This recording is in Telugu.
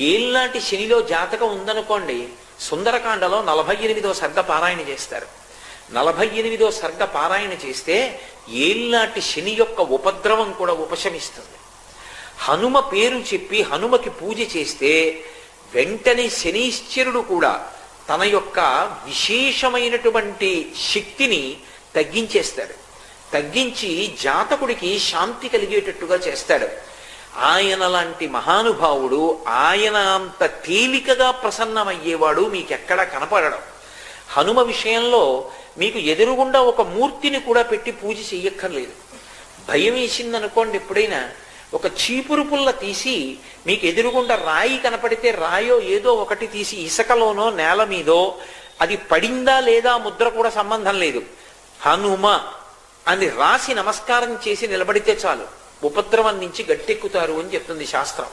ఏళ్ళనాటి శనిలో జాతకం ఉందనుకోండి, సుందరకాండలో 48వ సర్గ పారాయణ చేస్తారు. 48వ సర్గ పారాయణ చేస్తే ఏళ్ళనాటి శని యొక్క ఉపద్రవం కూడా ఉపశమిస్తుంది. హనుమ పేరు చెప్పి హనుమకి పూజ చేస్తే వెంటనే శనీశ్వరుడు కూడా తన యొక్క విశేషమైనటువంటి శక్తిని తగ్గించేస్తాడు. తగ్గించి జాతకుడికి శాంతి కలిగేటట్టుగా చేస్తాడు. ఆయన లాంటి మహానుభావుడు, ఆయన అంత తేలికగా ప్రసన్నమయ్యేవాడు మీకెక్కడా కనపడడం. హనుమ విషయంలో మీకు ఎదురుగుండా ఒక మూర్తిని కూడా పెట్టి పూజ చెయ్యక్కర్లేదు. భయం వేసిందనుకోండి, ఎప్పుడైనా ఒక చీపురు పుల్ల తీసి మీకు ఎదురుగుండా రాయి కనపడితే రాయో ఏదో ఒకటి తీసి ఇసుకలోనో నేల మీదో అది పడిందా లేదా ముద్ర కూడా సంబంధం లేదు, హనుమ అని రాసి నమస్కారం చేసి నిలబడితే చాలు, ఉపద్రవం నుంచి గట్టెక్కుతారు అని చెప్తుంది శాస్త్రం.